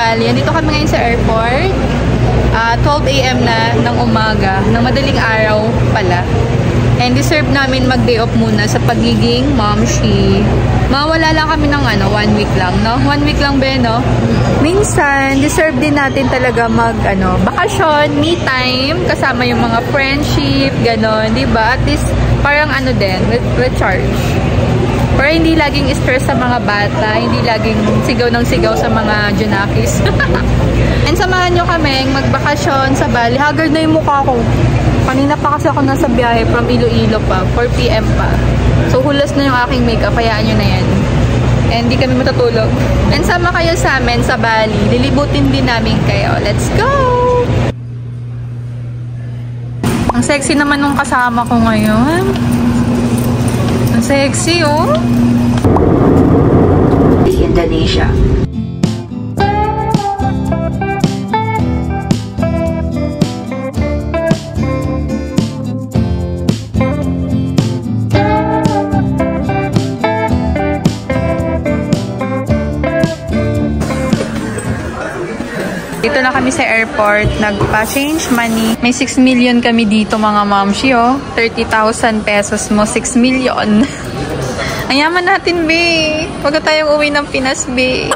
Bali. Andito kami ngayon sa airport. 12 AM na ng umaga, ng madaling araw pala. And deserve namin mag-day off muna sa pagiging momshi. Mawala lang kami ng 1 week lang, no? 1 week lang, no? Minsan, deserve din natin talaga bakasyon, me time, kasama yung mga friendship, ganon, diba? At least, parang din, recharge. Para hindi laging stress sa mga bata, hindi laging sigaw ng sigaw sa mga junakis. And samahan nyo kami magbakasyon sa Bali. Haggard na yung mukha ko. Kanina pa kasi ako nasa biyahe from Iloilo pa, 4 PM pa. So hulas na yung aking makeup, hayaan nyo na yan. And di kami matutulog. And sama kayo sa amin sa Bali. Lilibutin din namin kayo. Let's go! Ang sexy naman nung kasama ko ngayon. Ang sexy, oh! Indonesia. Dito na kami sa airport, nagpa-change money. May 6 million kami dito mga mamshi, oh. 30,000 pesos mo, 6 million. Ang yaman natin, be. Huwag na tayong uwi ng Pinas, be.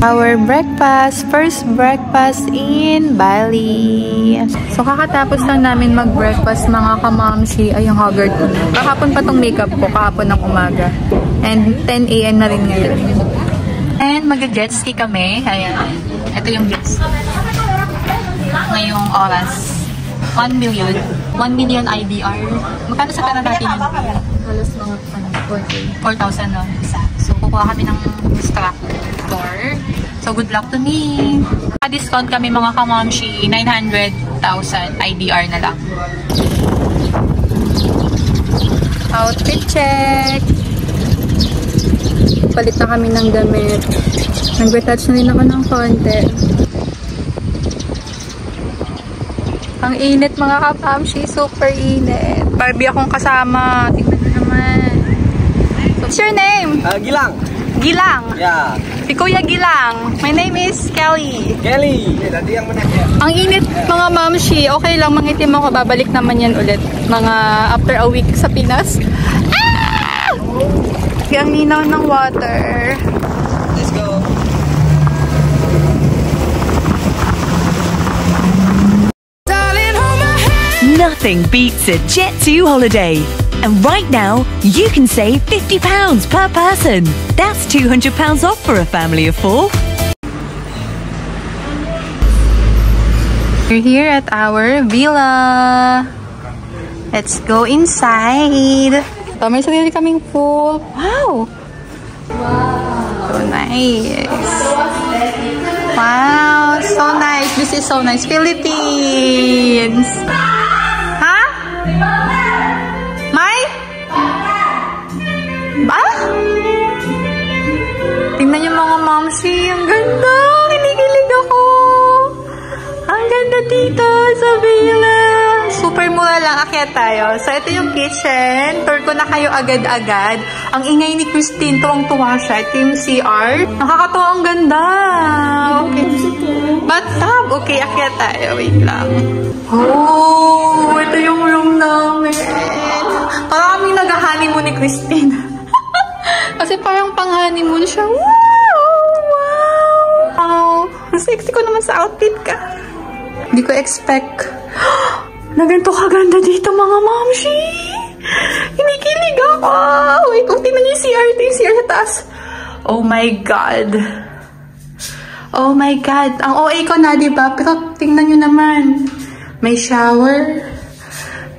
Our breakfast, first breakfast in Bali. So kakatapos lang namin mag-breakfast mga kamamshi. Ay, yung haggard ko. Kahapon pa tong makeup ko, kahapon ng umaga. And 10 AM na rin ngayon. And mag-jet ski kami. Ayan. Ito yung jet ski. Ngayong oras. 1 million. 1 million IDR. Magkano sa pera natin yun? Halos mga 4,000 no? Isa. So kukuha kami ng instructor. So good luck to me. Discount kami mga kamamshi. 900,000 IDR na lang. Outfit check. Palit na kami ng damit. Nag-retouch na rin ako ng konti. Ang init mga kapamshi. Super init. Barbie akong kasama. Tingnan nyo naman. What's your name? Gilang. Gilang? Yeah. Si Kuya Gilang. My name is Kelly. Kelly. Ang init mga mamshi. Okay lang, mangitim ako. Babalik naman yan ulit. Mga after a week sa Pinas. Ah! Ang ninaw ng water. Let's go. Nothing beats a Jet2 holiday. And right now, you can save £50 per person. That's £200 off for a family of 4. We're here at our villa. Let's go inside. So, may sarili kaming pool. Wow! Wow! So nice. Wow! So nice. This is so nice. Philippines! Ha? May? Ba? Tingnan niyo mga momsi. Ang ganda! Kinikilig ako! Ang ganda dito sa villa. Super mura lang. Akyat tayo. So, ito yung kitchen. Tour ko na kayo agad-agad. Ang ingay ni Christine. Tuwang-tuwa siya. Ito yung CR. Nakakatuwa. Ang ganda. Okay. Bathtub. Okay, akyat tayo. Wait lang. Oh, ito yung room namin. Parang kaming nag-honeymoon ni Christine. Kasi parang pang-honeymoon siya. Wow! Wow! Ang sexy ko naman sa outfit ka. Hindi ko expect na ganito kaganda dito mga mamshi. Hinikilig ako. Wait, kung tingnan niyo yung CR. Ito yung CR sa taas. Oh my God. Oh my God. Ang OA ko na, diba? Pero tingnan niyo naman. May shower.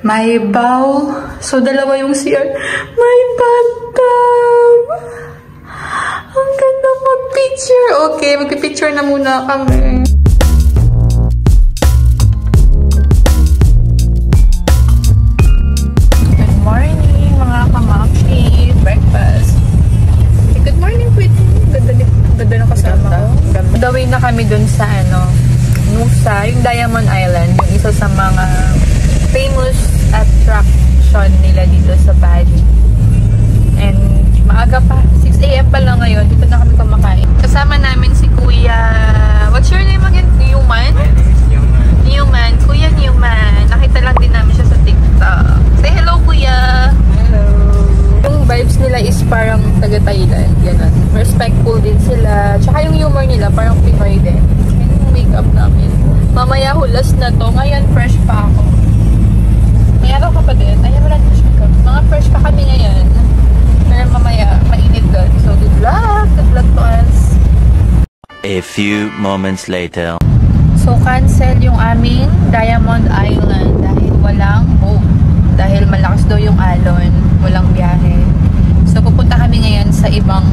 May bowl. So, dalawa yung CR. May bathtub. Ang ganda mag-picture. Okay, mag-picture na muna kami. Good morning, mga kamamshi. Breakfast. Good morning, Quit. Ganda na kasama ko. The way na kami dun sa Musa, yung Diamond Island, yung isa sa mga famous attraction nila dito sa Bali. And maaga pa, 6 AM pa lang ngayon, dito na kami kumakain. Kasama namin si Kuya, what's your name again? Newman? Newman. Kuya Newman. Nakita lang din namin siya sa TikTok. Say hello, Kuya! Hello! Yung vibes nila is parang taga-Thailand. Ganun. Respectful din sila. Tsaka yung humor nila parang Pinoy din. And yung makeup namin. Mamaya hulas na to. Ngayon fresh pa ako. May araw ka pa din. Ay, wala na siya. Mga fresh pa kami ngayon. Pero mamaya mainit doon. So good luck! Good luck to us! A few moments later. So, cancel yung aming Diamond Island dahil walang boat. Dahil malakas daw yung alon. Walang biyahe. So, pupunta kami ngayon sa ibang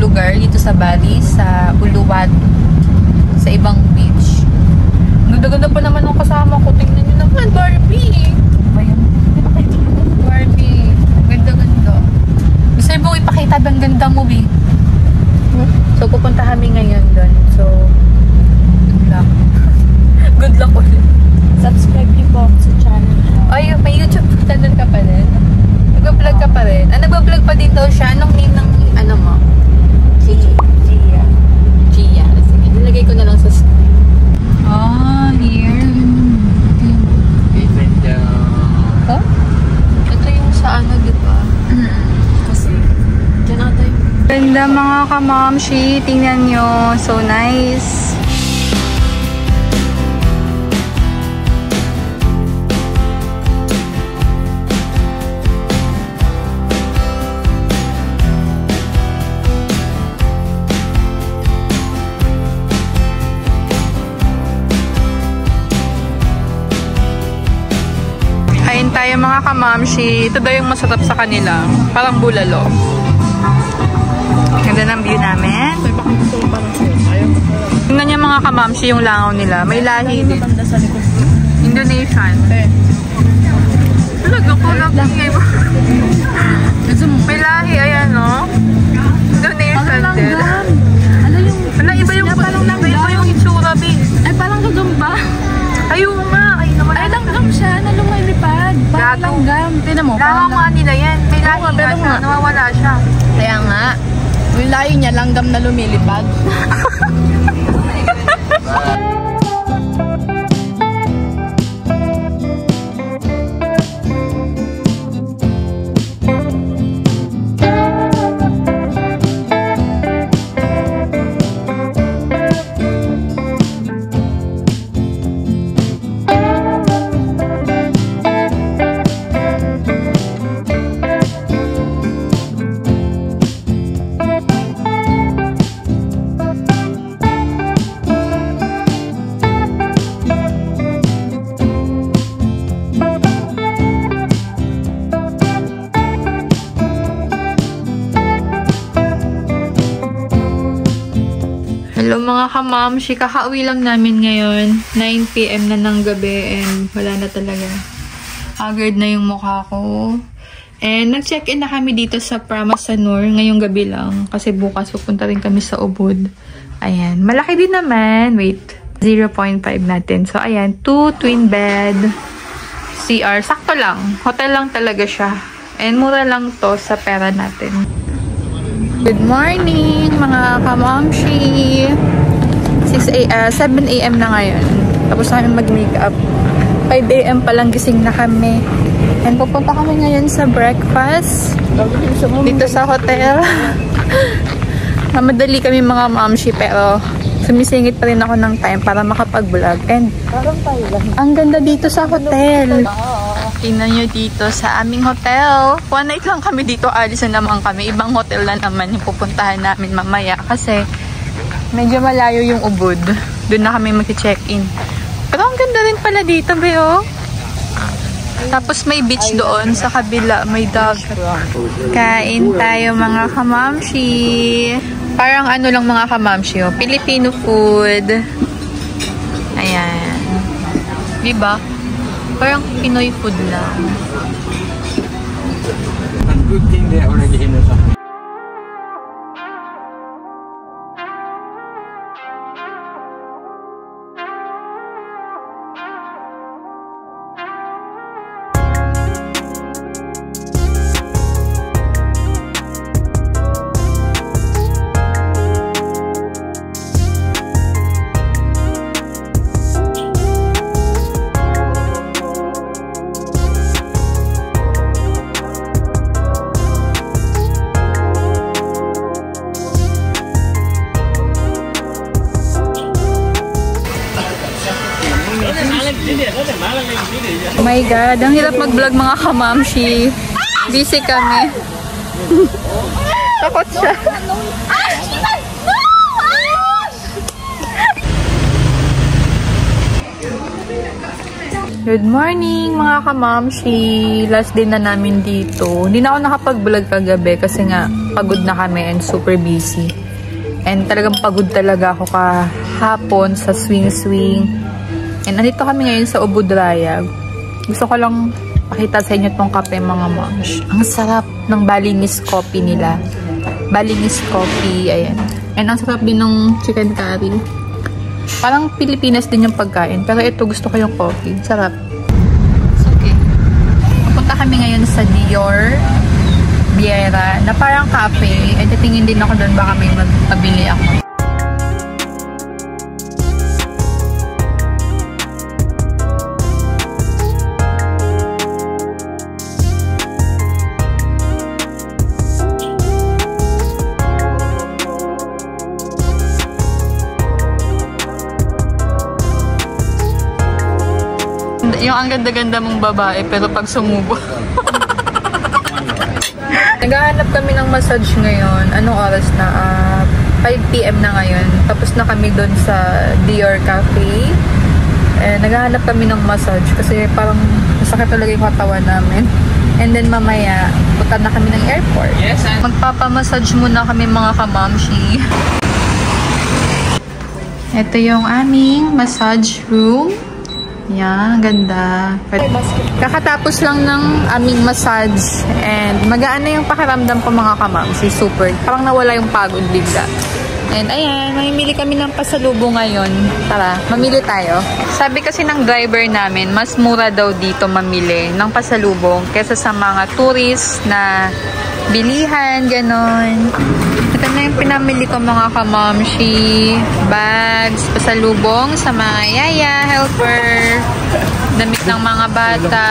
lugar dito sa Bali, sa Uluwat. Sa ibang beach. Ganda-ganda pa naman ang kasama ko. Tingnan nyo naman, Barbie! Barbie. Ganda-ganda. Gusto mo ipakita bang ganda mo, B? So, pupunta kami ngayon doon. So, good luck. Good luck ulit. Subscribe niyo po sa channel. Ay, may YouTube channel ka pa rin? Nag-vlog ka pa rin? Ah, nag-vlog pa din daw siya. Anong name ng ano mo? Gia. Gia. Sige, nilagay ko na lang sa screen. Ah, here. Oh? Ito yung sa ano, di ba? Kasi, dyan na tayo. Ganda mga kamamshi. Tingnan nyo. So nice. Kain tayo mga kamamshi. Ito daw yung masarap sa kanila. Parang bulalo. Ganda ng view namin. Tingnan niyo mga kamamshi yung langaw nila. May lahi din. Indonesian. Talaga ko lang. May lahi. Ayan no. Indonesian din. Wala, iba yung itsura, babe. Ay, parang gagamba. Ayun nga. Ay, langgam siya na lumilipad. Parang langgam. Tinan mo. Langaw nga nila yan. May lahi nga siya. Nawawala siya. Kaya nga. Yung layo niya, langgam na lumilipad. Hello mga kamamshi, kakauwi lang namin ngayon. 9 PM na ng gabi and wala na talaga. Haggard na yung mukha ko. And nag-check-in na kami dito sa Pramasanur ngayong gabi lang. Kasi bukas pupunta rin kami sa Ubud. Ayan, malaki din naman. Wait, 0.5 natin. So ayan, 2 twin bed. CR, sakto lang. Hotel lang talaga siya. And mura lang to sa pera natin. Good morning mga kamamshi. 7 AM na ngayon. Tapos namin mag-makeup. 5 AM pa lang gising na kami. And pupunta kami ngayon sa breakfast. Dito sa hotel. Madali kami mga mamshi pero sumisingit pa rin ako ng time para makapag-vlog. And ang ganda dito sa hotel. Tingnan nyo dito sa aming hotel. One night lang kami dito. Alis na naman kami. Ibang hotel na naman yung pupuntahan namin mamaya. Kasi medyo malayo yung Ubud. Doon na kami mag-check-in. Pero ang ganda rin pala dito, Beo. Tapos may beach doon sa kabila. May dog. Kain tayo mga kamamshi. Parang ano lang mga kamamshi. Oh. Filipino food. Ayan. Diba? Parang Pinoy food lang. And good thing they already in the Oh my God, ang hirap mag-vlog mga kamamshi. Busy kami. Takot siya. Good morning mga kamamshi. Last day na namin dito. Hindi na ako nakapag-vlog kagabi kasi nga pagod na kami and super busy. And talagang pagod talaga ako kahapon sa swing-swing. And nandito kami ngayon sa Ubud Raya. Gusto ko lang pakita sa inyo tong kape mga moms. Ang sarap ng Balinese coffee nila. Balinese coffee, ayan. And ang sarap din ng chicken curry. Parang Pilipinas din yung pagkain. Pero ito gusto ko yung coffee. Sarap. So, okay. Pupunta kami ngayon sa Dior Viera na parang cafe. And titingin din ako doon baka may magpabili ako. Yung ang ganda-ganda mong babae pero pag sumubo. Naghahanap kami ng massage ngayon. Anong oras na? 5 PM na ngayon. Tapos na kami doon sa Dior Cafe. Naghahanap kami ng massage kasi parang masakit talaga yung katawan namin. And then mamaya, punta na kami ng airport. Yes, magpapamassage muna kami mga kamamshi. Ito yung aming massage room. Yan, ganda. Kakatapos lang ng aming massage and magaan na yung pakiramdam ko mga kamamshi. Super. Parang nawala yung pagod bigla. And ayan, mamimili kami ng pasalubong ngayon. Tara, mamili tayo. Sabi kasi ng driver namin, mas mura daw dito mamili ng pasalubong kaysa sa mga tourist na bilihan, ganon. Ito na yung pinamili ko mga kamamshi. Bags, pasalubong sa mga yaya, helper, damit ng mga bata,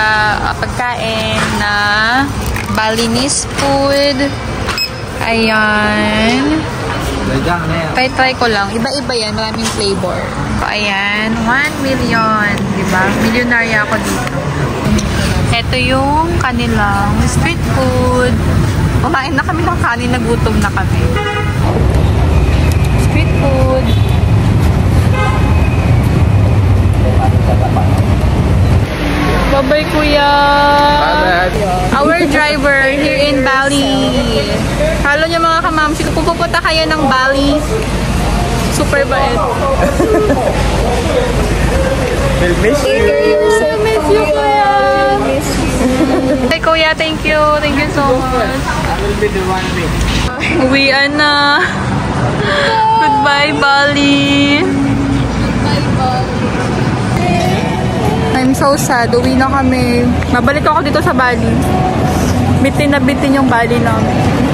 pagkain na Balinese food. Ayan. Try ko lang. Iba-iba yan. Maraming flavor. So, ayan. 1 million. Diba? Milyonarya ako dito. Ito yung kanilang street food. Kumain na kami ng kanin. Nagutom na kami. Street food. Bye-bye, Kuya! Our driver here in Bali. Halo niyo mga kamamshi, kung pupunta kayo ng Bali, super bait. Miss you. Miss you, Kuya! Hey, Kuya, thank you. Thank you so much. I will be the one week. Uwian na. Goodbye, Bali. I'm so sad. Uwi na kami. Mabalik ako dito sa Bali. Bitin na bitin yung Bali namin.